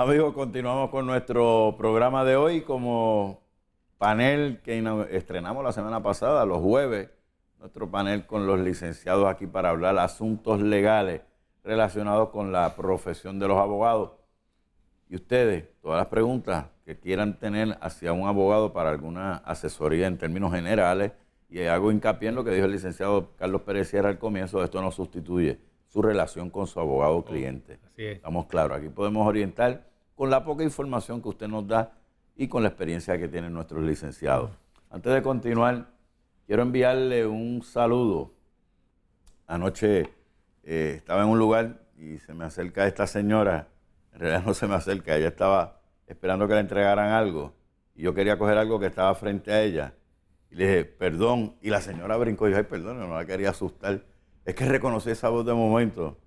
Amigos, continuamos con nuestro programa de hoy como panel que estrenamos la semana pasada, los jueves, nuestro panel con los licenciados aquí para hablar asuntos legales relacionados con la profesión de los abogados. Y ustedes, todas las preguntas que quieran tener hacia un abogado para alguna asesoría en términos generales, y hago hincapié en lo que dijo el licenciado Carlos Pérez Sierra al comienzo, esto no sustituye su relación con su abogado cliente. Así es. Estamos claros, aquí podemos orientar con la poca información que usted nos da y con la experiencia que tienen nuestros licenciados. Antes de continuar, quiero enviarle un saludo. Anoche estaba en un lugar y se me acerca esta señora. En realidad no se me acerca, ella estaba esperando que le entregaran algo y yo quería coger algo que estaba frente a ella. Y le dije, perdón, y la señora brincó y dijo, ay, perdón, no la quería asustar. Es que reconocí esa voz de momento.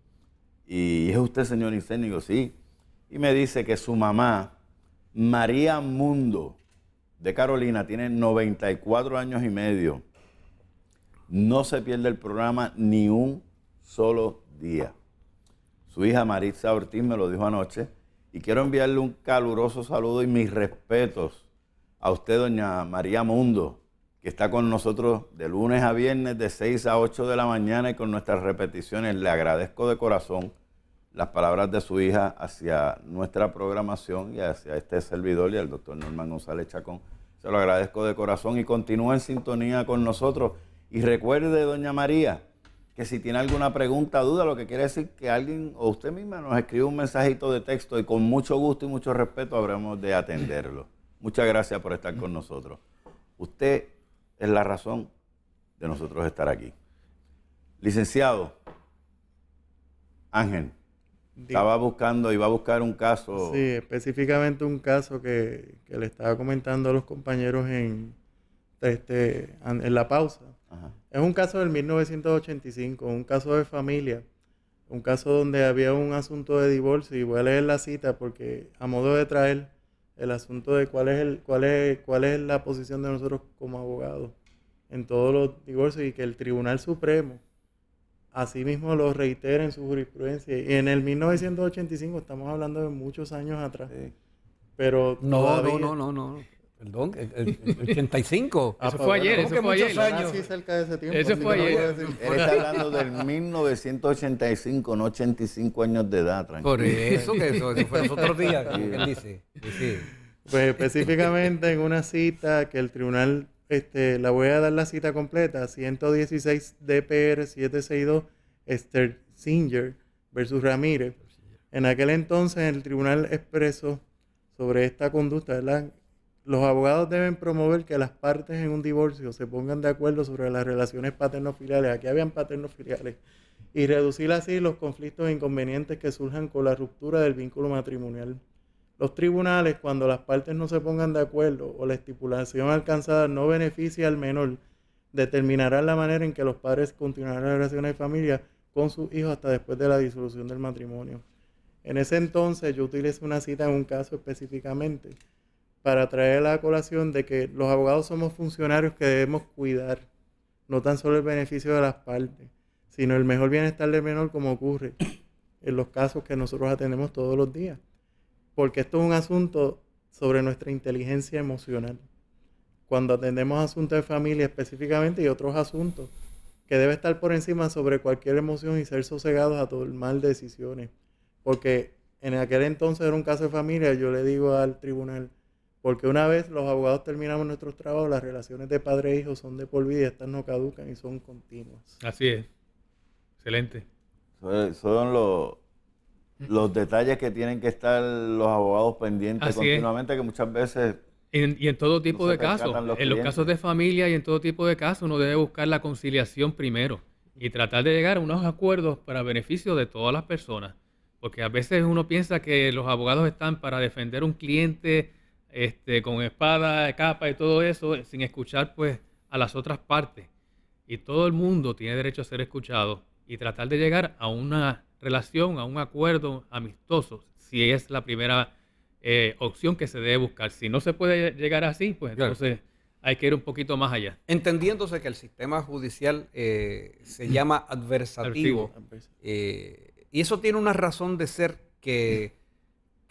Y ¿es usted, señor Incendio? Digo, sí. Y me dice que su mamá, María Mundo, de Carolina, tiene 94 años y medio. No se pierde el programa ni un solo día. Su hija Maritza Ortiz me lo dijo anoche y quiero enviarle un caluroso saludo y mis respetos a usted, doña María Mundo, que está con nosotros de lunes a viernes de 6 a 8 de la mañana y con nuestras repeticiones. Le agradezco de corazón las palabras de su hija hacia nuestra programación y hacia este servidor y al doctor Norman González Chacón. Se lo agradezco de corazón y continúe en sintonía con nosotros. Y recuerde, doña María, que si tiene alguna pregunta, duda, lo que quiere decir que alguien o usted misma nos escribe un mensajito de texto y con mucho gusto y mucho respeto habremos de atenderlo. Muchas gracias por estar con nosotros. Usted es la razón de nosotros estar aquí. Licenciado Ángel, iba a buscar un caso. Sí, específicamente un caso que le estaba comentando a los compañeros en la pausa. Ajá. Es un caso del 1985, un caso de familia, un caso donde había un asunto de divorcio, y voy a leer la cita porque a modo de traer el asunto de cuál es la posición de nosotros como abogados en todos los divorcios, y que el Tribunal Supremo asimismo lo reitera en su jurisprudencia. Y en el 1985 estamos hablando de muchos años atrás. Sí. Pero No. Perdón, el 85. Eso fue ayer, ¿Cómo eso que fue muchos ayer. años? Sí, cerca de ese tiempo. Eso así fue que no ayer. puedo decir. Él está hablando del 1985, no 85 años de edad, tranquilo. Por eso fue los otros días, como quien dice. Sí. Pues específicamente en una cita que el tribunal, la voy a dar la cita completa, 116 DPR 762 Esther Singer versus Ramírez. En aquel entonces el tribunal expresó sobre esta conducta, ¿verdad? Los abogados deben promover que las partes en un divorcio se pongan de acuerdo sobre las relaciones paterno-filiales. Aquí habían paterno-filiales. Y reducir así los conflictos e inconvenientes que surjan con la ruptura del vínculo matrimonial. Los tribunales, cuando las partes no se pongan de acuerdo o la estipulación alcanzada no beneficia al menor, determinarán la manera en que los padres continuarán las relaciones de familia con sus hijos hasta después de la disolución del matrimonio. En ese entonces yo utilicé una cita en un caso específicamente para traer a la colación de que los abogados somos funcionarios que debemos cuidar no tan solo el beneficio de las partes, sino el mejor bienestar del menor, como ocurre en los casos que nosotros atendemos todos los días. Porque esto es un asunto sobre nuestra inteligencia emocional. Cuando atendemos asuntos de familia específicamente y otros asuntos, que debe estar por encima sobre cualquier emoción y ser sosegados a tomar decisiones. Porque en aquel entonces era un caso de familia, yo le digo al tribunal, porque una vez los abogados terminamos nuestros trabajos, las relaciones de padre e hijo son de por vida, estas no caducan y son continuas. Así es. Excelente. Son los detalles que tienen que estar los abogados pendientes Así continuamente, que muchas veces Y en todo tipo no se de casos, percatan los en los clientes. casos de familia y en todo tipo de casos, uno debe buscar la conciliación primero y tratar de llegar a unos acuerdos para beneficio de todas las personas. Porque a veces uno piensa que los abogados están para defender un cliente con espada, capa y todo eso, sin escuchar pues a las otras partes. Y todo el mundo tiene derecho a ser escuchado y tratar de llegar a una relación, a un acuerdo amistoso, si es la primera opción que se debe buscar. Si no se puede llegar así, pues Claro. entonces hay que ir un poquito más allá. Entendiéndose que el sistema judicial se llama adversativo, y eso tiene una razón de ser que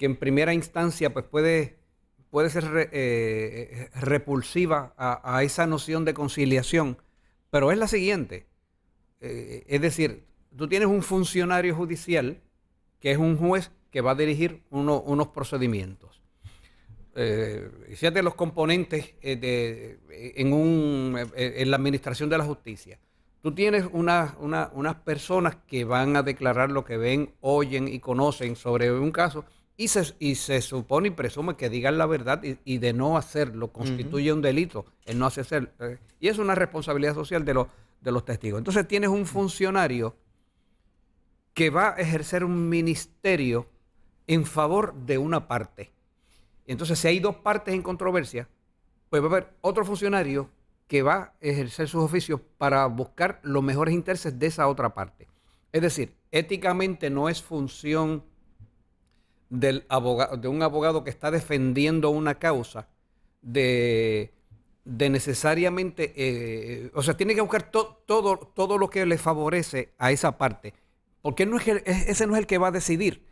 que en primera instancia pues puede ser repulsiva a esa noción de conciliación, pero es la siguiente. Es decir, tú tienes un funcionario judicial que es un juez que va a dirigir unos procedimientos. Fíjate los componentes en la administración de la justicia. Tú tienes unas personas que van a declarar lo que ven, oyen y conocen sobre un caso y se supone y presume que digan la verdad y de no hacerlo constituye un delito el no hacerlo. Y es una responsabilidad social de los testigos. Entonces tienes un funcionario que va a ejercer un ministerio en favor de una parte. Entonces, si hay dos partes en controversia, pues va a haber otro funcionario que va a ejercer sus oficios para buscar los mejores intereses de esa otra parte. Es decir, éticamente no es función de un abogado que está defendiendo una causa de necesariamente, o sea, tiene que buscar todo lo que le favorece a esa parte, porque ese no es el que va a decidir.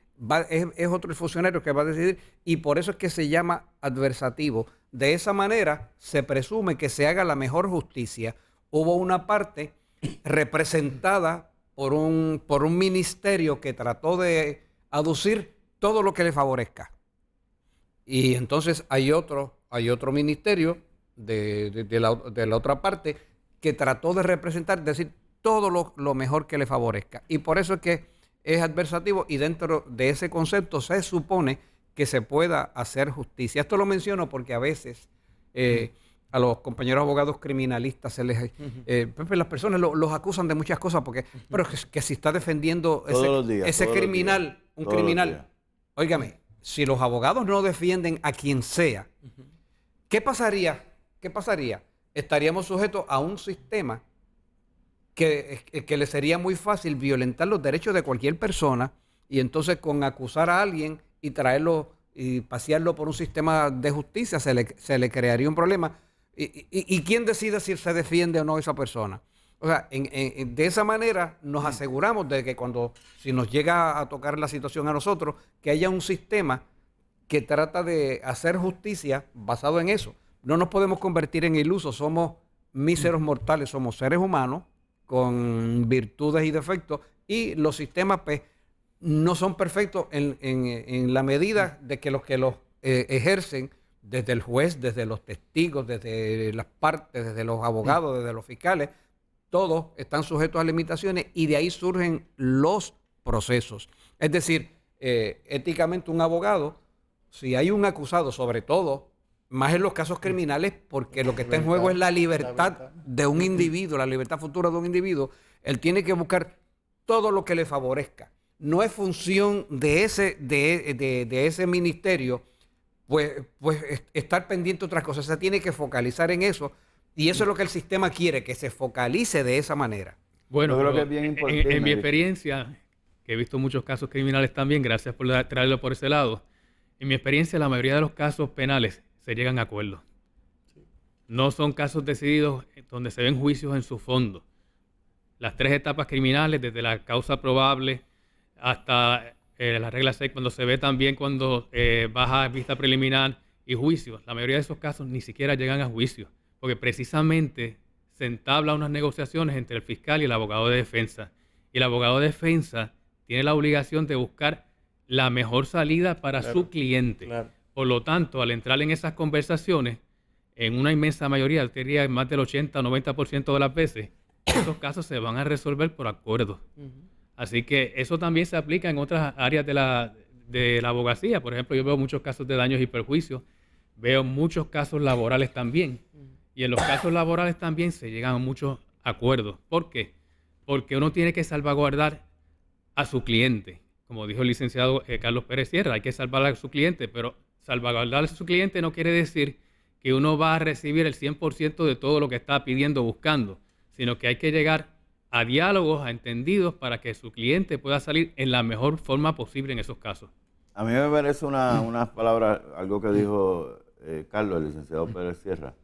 Es otro funcionario que va a decidir y por eso es que se llama adversativo. De esa manera se presume que se haga la mejor justicia. Hubo una parte representada por un ministerio que trató de aducir todo lo que le favorezca. Y entonces hay otro ministerio de la otra parte que trató de representar, decir todo lo mejor que le favorezca. Y por eso es que es adversativo y dentro de ese concepto se supone que se pueda hacer justicia. Esto lo menciono porque a veces a los compañeros abogados criminalistas se les las personas los acusan de muchas cosas porque pero que si está defendiendo ese criminal, un criminal. Óigame, si los abogados no defienden a quien sea, ¿qué pasaría? Estaríamos sujetos a un sistema que le sería muy fácil violentar los derechos de cualquier persona y entonces con acusar a alguien y traerlo y pasearlo por un sistema de justicia se le crearía un problema. ¿Y quién decide si se defiende o no esa persona? O sea, de esa manera nos aseguramos de que si nos llega a tocar la situación a nosotros, que haya un sistema que trata de hacer justicia basado en eso. No nos podemos convertir en ilusos, somos míseros mortales, somos seres humanos con virtudes y defectos y los sistemas pues, no son perfectos en la medida de que los ejercen desde el juez, desde los testigos, desde las partes, desde los abogados, desde los fiscales, todos están sujetos a limitaciones y de ahí surgen los procesos. Es decir, éticamente un abogado, si hay un acusado, sobre todo, más en los casos criminales, porque lo que está en juego es la libertad de un individuo, la libertad futura de un individuo, él tiene que buscar todo lo que le favorezca. No es función de ese ministerio, pues estar pendiente de otras cosas. Se tiene que focalizar en eso y eso es lo que el sistema quiere, que se focalice de esa manera. Bueno, yo creo que es bien importante. En mi experiencia, que he visto muchos casos criminales también, gracias por traerlo por ese lado, en mi experiencia la mayoría de los casos penales se llegan a acuerdos. No son casos decididos donde se ven juicios en su fondo. Las tres etapas criminales, desde la causa probable hasta la regla 6, cuando se ve también cuando baja vista preliminar y juicio, la mayoría de esos casos ni siquiera llegan a juicio, porque precisamente se entablan unas negociaciones entre el fiscal y el abogado de defensa. Y el abogado de defensa tiene la obligación de buscar la mejor salida para su cliente. Claro. Por lo tanto, al entrar en esas conversaciones, en una inmensa mayoría, yo diría más del 80 o 90% de las veces, esos casos se van a resolver por acuerdo. Así que eso también se aplica en otras áreas de la abogacía. Por ejemplo, yo veo muchos casos de daños y perjuicios, veo muchos casos laborales también. Y en los casos laborales también se llegan a muchos acuerdos. ¿Por qué? Porque uno tiene que salvaguardar a su cliente. Como dijo el licenciado Carlos Pérez Sierra, hay que salvar a su cliente, pero salvaguardar a su cliente no quiere decir que uno va a recibir el 100% de todo lo que está pidiendo, buscando, sino que hay que llegar a diálogos, a entendidos, para que su cliente pueda salir en la mejor forma posible en esos casos. A mí me parece unas palabras, algo que dijo Carlos, el licenciado Pérez Sierra,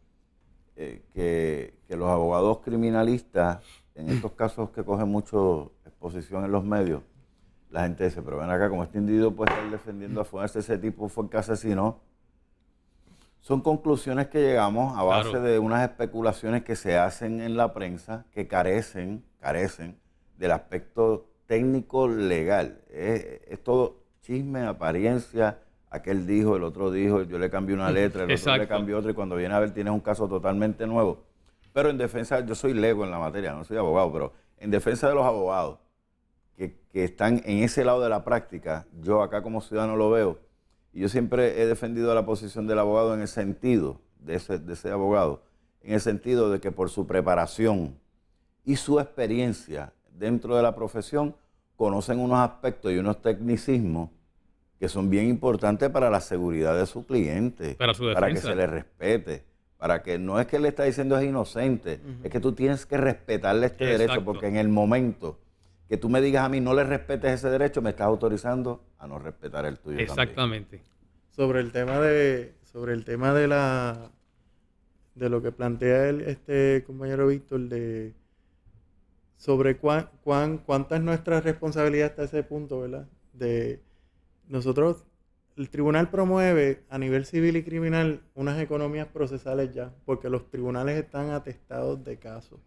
que los abogados criminalistas, en estos casos que cogen mucho exposición en los medios, la gente dice, pero ven acá, como este individuo puede estar defendiendo a fuerza, ese tipo fue el que asesinó. Son conclusiones que llegamos a base Claro. de unas especulaciones que se hacen en la prensa que carecen del aspecto técnico legal. Es todo chisme, apariencia, aquel dijo, el otro dijo, yo le cambié una letra, el otro le Exacto. cambió otra, y cuando viene a ver tienes un caso totalmente nuevo. Pero en defensa, yo soy lego en la materia, no soy abogado, pero en defensa de los abogados que están en ese lado de la práctica, yo acá como ciudadano lo veo, y yo siempre he defendido la posición del abogado en el sentido, de ese abogado, en el sentido de que por su preparación y su experiencia dentro de la profesión, conocen unos aspectos y unos tecnicismos que son bien importantes para la seguridad de su cliente, Para su para que defensa. se le respete, para que no es que le está diciendo es inocente, es que tú tienes que respetarle este derecho, Exacto. porque en el momento que tú me digas a mí no le respetes ese derecho, me estás autorizando a no respetar el tuyo también. Exactamente. Sobre el tema de lo que plantea este compañero Víctor, de sobre cuánta es nuestra responsabilidad hasta ese punto, ¿verdad? De nosotros, el tribunal promueve a nivel civil y criminal unas economías procesales ya, porque los tribunales están atestados de casos.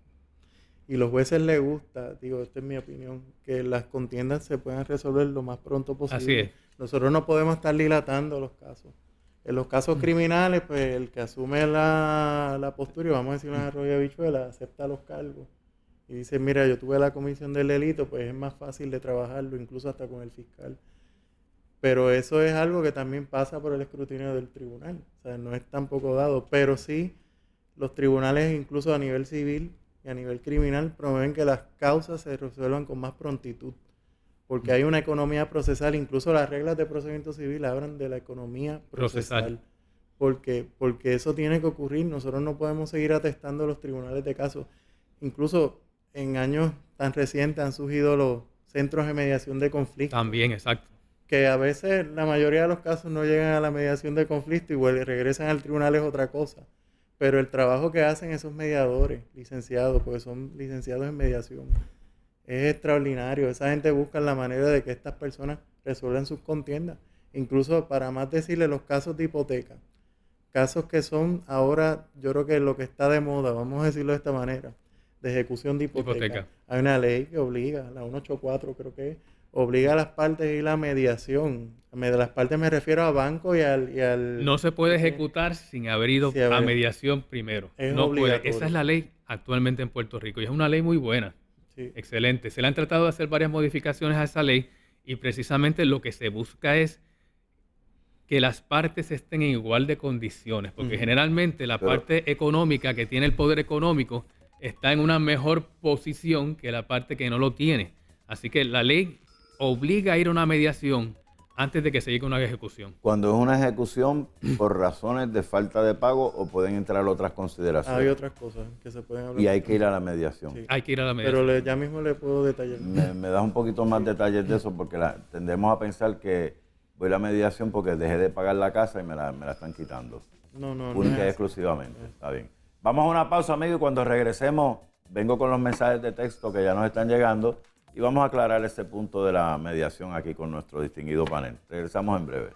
Y los jueces les gusta, digo, esta es mi opinión, que las contiendas se puedan resolver lo más pronto posible. Así es. Nosotros no podemos estar dilatando los casos. En los casos criminales, pues el que asume la postura, y vamos a decir una arroyo de habichuela, acepta los cargos. Y dice, mira, yo tuve la comisión del delito, pues es más fácil de trabajarlo, incluso hasta con el fiscal. Pero eso es algo que también pasa por el escrutinio del tribunal. O sea, no es tampoco dado. Pero sí, los tribunales, incluso a nivel civil y a nivel criminal, promueven que las causas se resuelvan con más prontitud. Porque hay una economía procesal. Incluso las reglas de procedimiento civil hablan de la economía procesal. Porque eso tiene que ocurrir. Nosotros no podemos seguir atestando los tribunales de casos. Incluso en años tan recientes han surgido los centros de mediación de conflictos. También, exacto. Que a veces la mayoría de los casos no llegan a la mediación de conflicto y regresan al tribunal es otra cosa. Pero el trabajo que hacen esos mediadores, licenciados, porque son licenciados en mediación, es extraordinario. Esa gente busca la manera de que estas personas resuelvan sus contiendas. Incluso, para más decirle, los casos de hipoteca. Casos que son ahora, yo creo que lo que está de moda, vamos a decirlo de esta manera, de ejecución de hipoteca. Hay una ley que obliga, la 184 creo que es, obliga a las partes a ir a mediación. De las partes me refiero a banco y al... No se puede ejecutar sin haber ido Sí, a ver. a mediación primero. Es No puede. obligatorio. Esa es la ley actualmente en Puerto Rico y es una ley muy buena. Sí. Excelente. Se le han tratado de hacer varias modificaciones a esa ley y precisamente lo que se busca es que las partes estén en igual de condiciones, porque Ujú. generalmente la Pero- parte económica que tiene el poder económico está en una mejor posición que la parte que no lo tiene. Así que la ley obliga a ir a una mediación antes de que se llegue a una ejecución. Cuando es una ejecución por razones de falta de pago o pueden entrar otras consideraciones. Hay otras cosas que se pueden hablar. Y hay que ir a la mediación. Sí. Hay que ir a la mediación. Pero ya mismo le puedo detallar. Me das un poquito más detalles de eso porque tendemos a pensar que voy a la mediación porque dejé de pagar la casa y me la están quitando. No, no, no. Única es y así. exclusivamente. Está bien. Vamos a una pausa, amigos, y cuando regresemos vengo con los mensajes de texto que ya nos están llegando y vamos a aclarar ese punto de la mediación aquí con nuestro distinguido panel. Regresamos en breve.